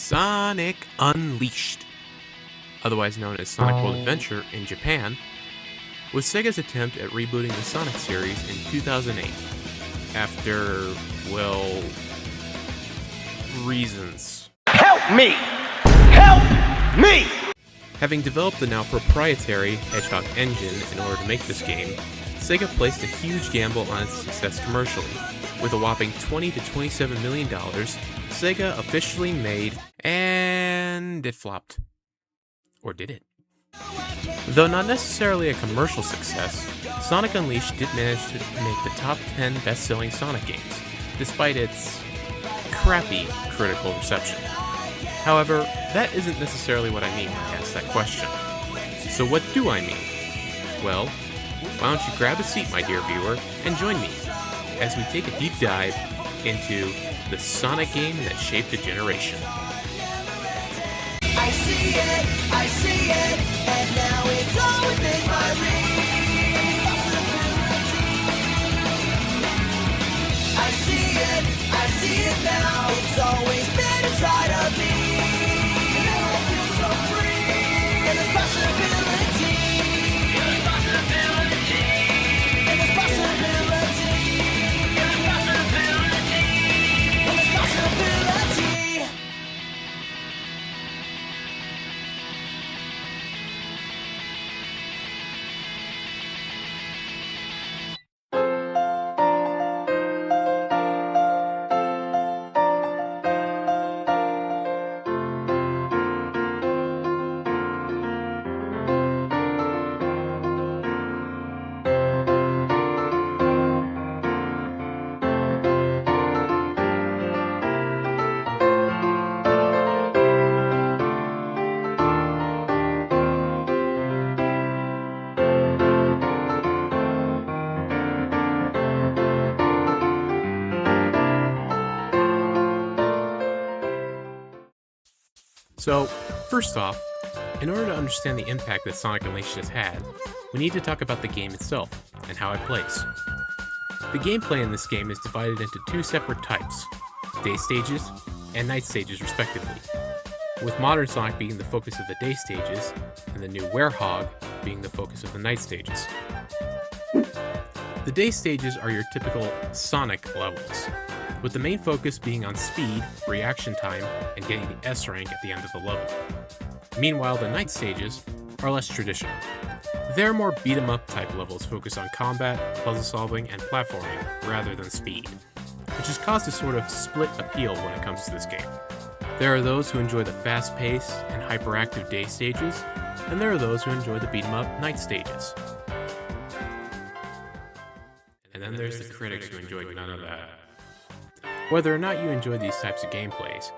Sonic Unleashed, otherwise known as Sonic World Adventure in Japan, was Sega's attempt at rebooting the Sonic series in 2008 after, well, reasons. Help me! Help me! Having developed the now proprietary Hedgehog engine in order to make this game, Sega placed a huge gamble on its success commercially. With a whopping $20 to $27 million, Sega officially made, and it flopped. Or did it? Though not necessarily a commercial success, Sonic Unleashed did manage to make the top 10 best-selling Sonic games, despite its crappy critical reception. However, that isn't necessarily what I mean when I ask that question. So what do I mean? Well, why don't you grab a seat, my dear viewer, and join me as we take a deep dive into the Sonic game that shaped a generation. I see it, and now it's all within my reach. I see it now, it's always been inside of me. And now I feel so free, and there's possibility. And there's possibility. And there's possibility. And there's possibility. And there's possibility. So, first off, in order to understand the impact that Sonic Unleashed has had, we need to talk about the game itself, and how it plays. The gameplay in this game is divided into two separate types, day stages and night stages respectively, with modern Sonic being the focus of the day stages, and the new Werehog being the focus of the night stages. The day stages are your typical Sonic levels, with the main focus being on speed, reaction time, and getting the S rank at the end of the level. Meanwhile, the night stages are less traditional. They're more beat-em-up type levels focused on combat, puzzle solving, and platforming, rather than speed, which has caused a sort of split appeal when it comes to this game. There are those who enjoy the fast-paced and hyperactive day stages, and there are those who enjoy the beat-em-up night stages. And then there's the critics who enjoy none of that. Whether or not you enjoy these types of gameplays,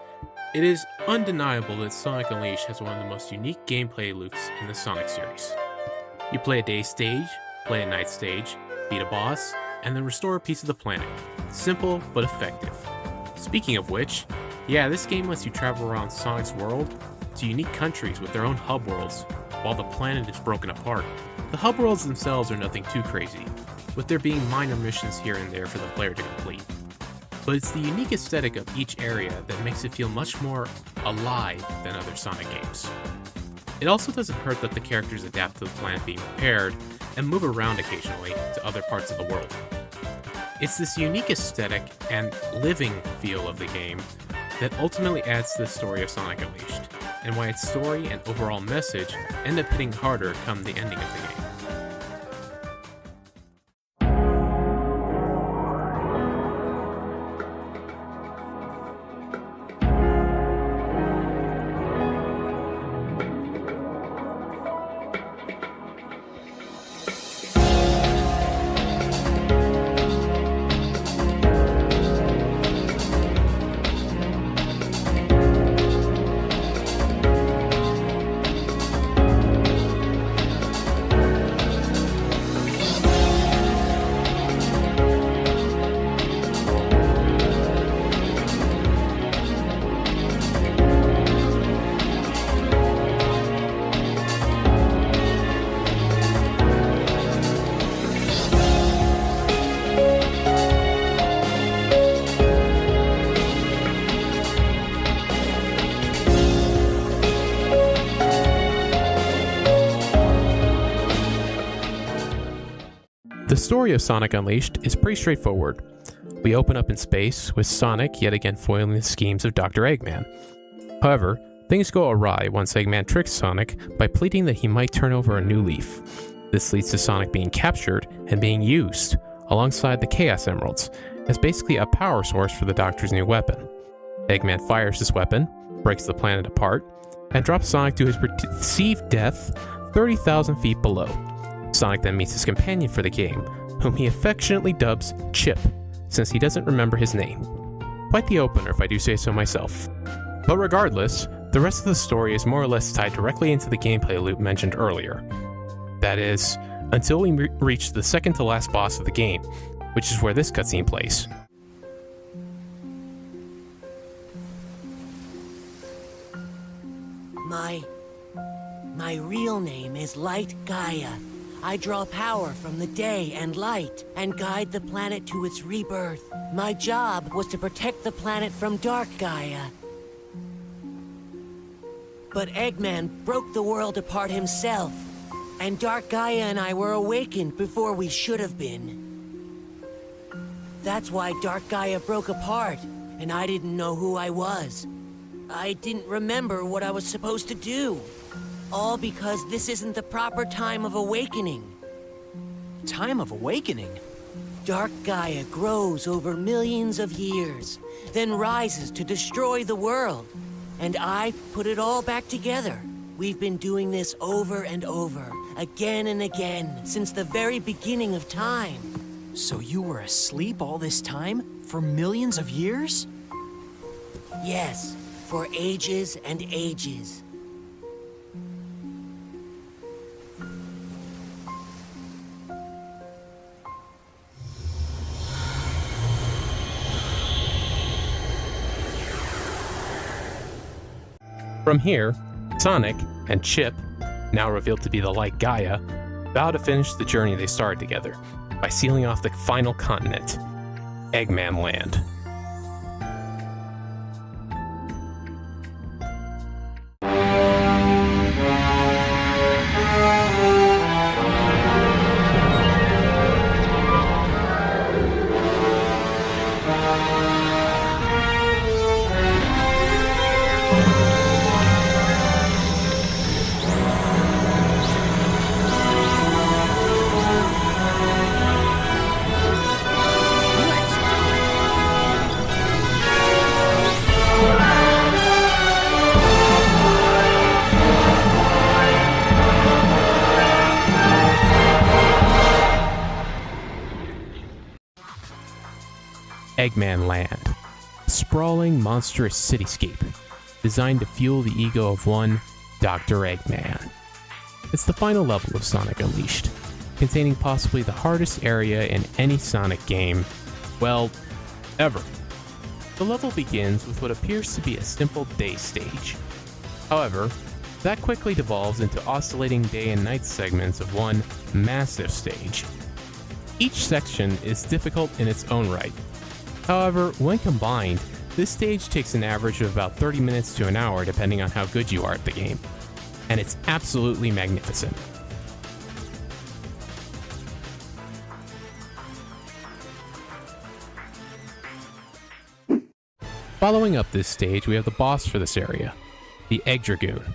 it is undeniable that Sonic Unleashed has one of the most unique gameplay loops in the Sonic series. You play a day stage, play a night stage, beat a boss, and then restore a piece of the planet. Simple, but effective. Speaking of which, yeah, this game lets you travel around Sonic's world to unique countries with their own hub worlds, while the planet is broken apart. The hub worlds themselves are nothing too crazy, with there being minor missions here and there for the player to complete. But it's the unique aesthetic of each area that makes it feel much more alive than other Sonic games. It also doesn't hurt that the characters adapt to the planet being repaired and move around occasionally to other parts of the world. It's this unique aesthetic and living feel of the game that ultimately adds to the story of Sonic Unleashed, and why its story and overall message end up hitting harder come the ending of the game. story of Sonic Unleashed is pretty straightforward. We open up in space, with Sonic yet again foiling the schemes of Dr. Eggman. However, things go awry once Eggman tricks Sonic by pleading that he might turn over a new leaf. This leads to Sonic being captured and being used, alongside the Chaos Emeralds, as basically a power source for the Doctor's new weapon. Eggman fires this weapon, breaks the planet apart, and drops Sonic to his perceived death 30,000 feet below. Sonic then meets his companion for the game, whom he affectionately dubs Chip, since he doesn't remember his name. Quite the opener if I do say so myself. But regardless, the rest of the story is more or less tied directly into the gameplay loop mentioned earlier. That is, until we reach the second to last boss of the game, which is where this cutscene plays. My real name is Light Gaia. I draw power from the day and light and guide the planet to its rebirth. My job was to protect the planet from Dark Gaia. But Eggman broke the world apart himself, and Dark Gaia and I were awakened before we should have been. That's why Dark Gaia broke apart, and I didn't know who I was. I didn't remember what I was supposed to do. All because this isn't the proper time of awakening. Time of awakening? Dark Gaia grows over millions of years, then rises to destroy the world. And I put it all back together. We've been doing this over and over, again and again, since the very beginning of time. So you were asleep all this time? For millions of years? Yes, for ages and ages. From here, Sonic and Chip, now revealed to be the Light Gaia, vow to finish the journey they started together by sealing off the final continent, Eggman Land. Eggman Land, a sprawling, monstrous cityscape designed to fuel the ego of one Dr. Eggman. It's the final level of Sonic Unleashed, containing possibly the hardest area in any Sonic game, well, ever. The level begins with what appears to be a simple day stage. However, that quickly devolves into oscillating day and night segments of one massive stage. Each section is difficult in its own right. However, when combined, this stage takes an average of about 30 minutes to an hour depending on how good you are at the game, and it's absolutely magnificent. Following up this stage, we have the boss for this area, the Egg Dragoon,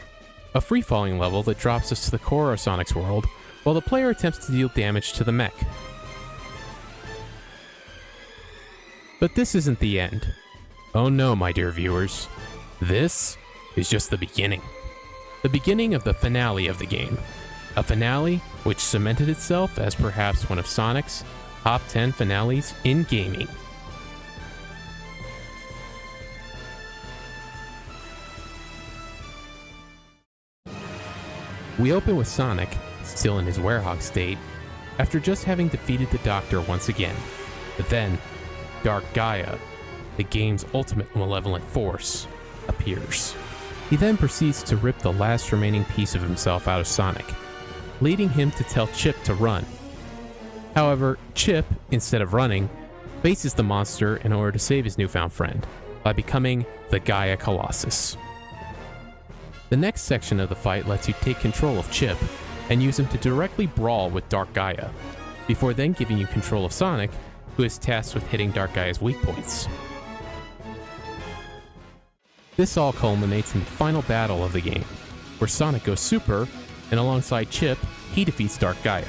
a free-falling level that drops us to the core of Sonic's world while the player attempts to deal damage to the mech. But this isn't the end. Oh no, my dear viewers. This is just the beginning. The beginning of the finale of the game. A finale which cemented itself as perhaps one of Sonic's top 10 finales in gaming. We open with Sonic, still in his werehog state, after just having defeated the Doctor once again. But then, Dark Gaia, the game's ultimate malevolent force, appears. He then proceeds to rip the last remaining piece of himself out of Sonic, leading him to tell Chip to run. However, Chip, instead of running, faces the monster in order to save his newfound friend, by becoming the Gaia Colossus. The next section of the fight lets you take control of Chip, and use him to directly brawl with Dark Gaia. before then giving you control of Sonic, who is tasked with hitting Dark Gaia's weak points. This all culminates in the final battle of the game, where Sonic goes super, and alongside Chip, he defeats Dark Gaia.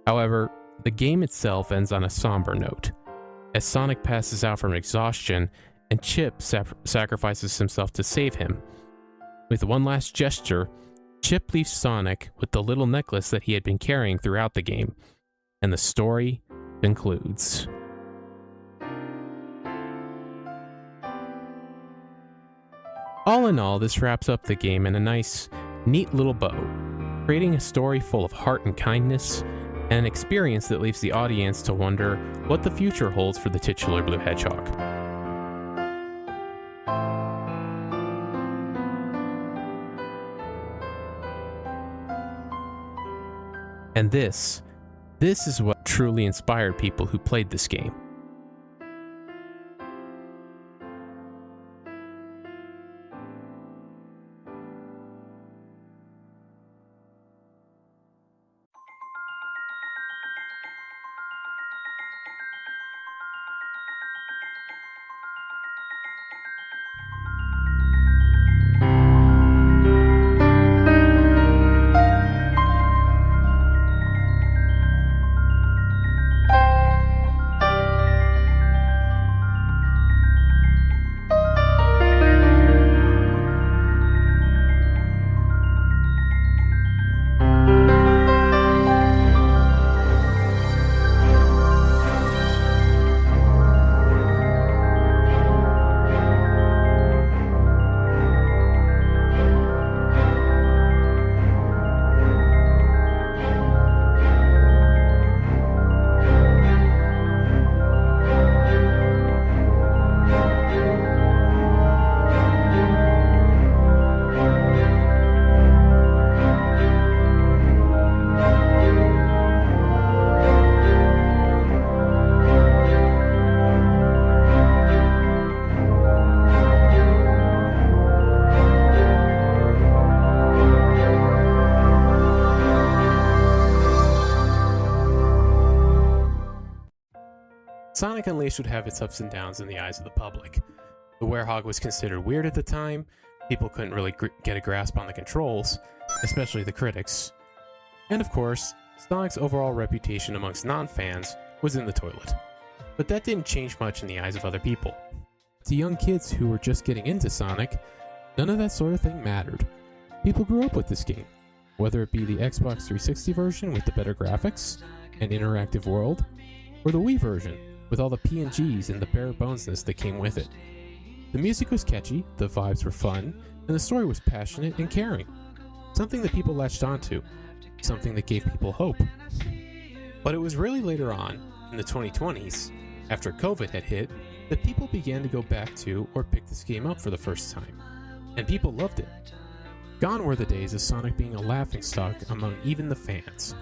However, the game itself ends on a somber note, as Sonic passes out from exhaustion and Chip sacrifices himself to save him. With one last gesture, Chip leaves Sonic with the little necklace that he had been carrying throughout the game, and the story concludes. All in all, this wraps up the game in a nice, neat little bow, creating a story full of heart and kindness, and an experience that leaves the audience to wonder what the future holds for the titular Blue Hedgehog. And this is what truly inspired people who played this game. Sonic Unleashed would have its ups and downs in the eyes of the public. The Werehog was considered weird at the time, people couldn't really get a grasp on the controls, especially the critics. And of course, Sonic's overall reputation amongst non-fans was in the toilet. But that didn't change much in the eyes of other people. To young kids who were just getting into Sonic, none of that sort of thing mattered. People grew up with this game, whether it be the Xbox 360 version with the better graphics and interactive world, or the Wii version with all the PNGs and the bare bonesness that came with it. The music was catchy, the vibes were fun, and the story was passionate and caring. Something that people latched onto, something that gave people hope. But it was really later on, in the 2020s, after COVID had hit, that people began to go back to or pick this game up for the first time. And people loved it. Gone were the days of Sonic being a laughingstock among even the fans.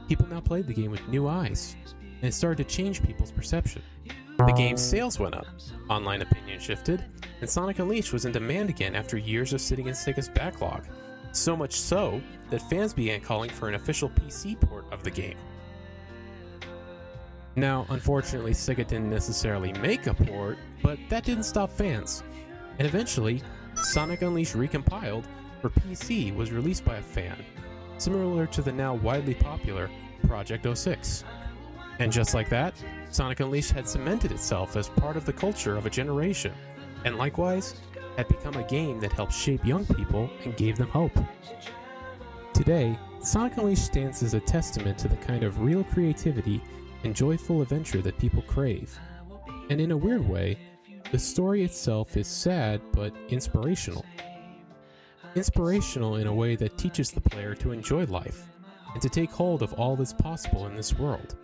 People now played the game with new eyes, and it started to change people's perception. The game's sales went up, online opinion shifted, and Sonic Unleashed was in demand again after years of sitting in Sega's backlog. So much so that fans began calling for an official PC port of the game. Now, unfortunately, Sega didn't necessarily make a port, but that didn't stop fans. And eventually, Sonic Unleashed Recompiled for PC was released by a fan, similar to the now widely popular Project 06. And just like that, Sonic Unleashed had cemented itself as part of the culture of a generation, and likewise, had become a game that helped shape young people and gave them hope. Today, Sonic Unleashed stands as a testament to the kind of real creativity and joyful adventure that people crave. And in a weird way, the story itself is sad but inspirational. Inspirational in a way that teaches the player to enjoy life and to take hold of all that's possible in this world.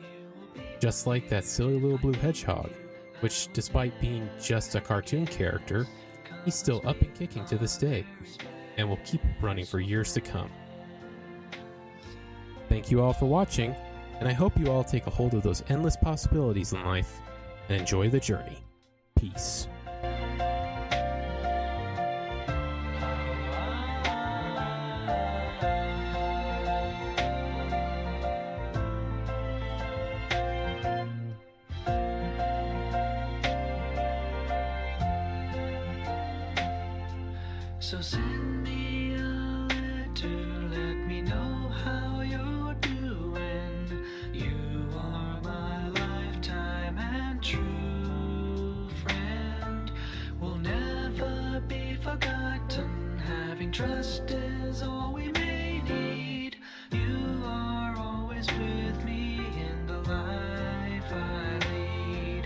Just like that silly little blue hedgehog, which despite being just a cartoon character, he's still up and kicking to this day, and will keep running for years to come. Thank you all for watching, and I hope you all take a hold of those endless possibilities in life and enjoy the journey. Peace. So send me a letter, let me know how you're doing. You are my lifetime and true friend. Will never be forgotten. Having trust is all we may need. You are always with me in the life I lead.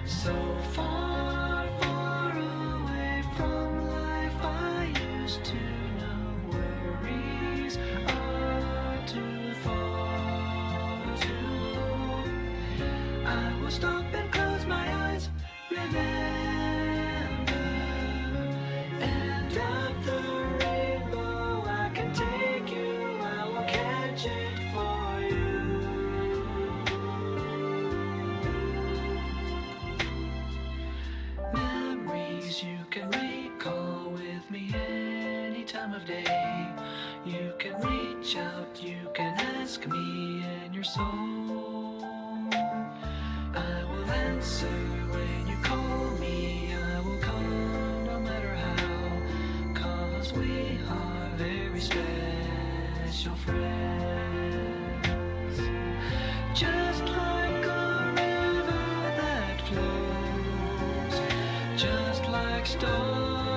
So far, far away from life I used to know. Worries are too far to. I will stop and close my eyes. Remember, and after rainbow I can take you. I will catch it for you. Memories you can recall with me any time of day. You can reach out, you can ask me in your soul. I will answer when you call me. I will come no matter how, 'cause we are very special friends. Just like a river that flows, just like stars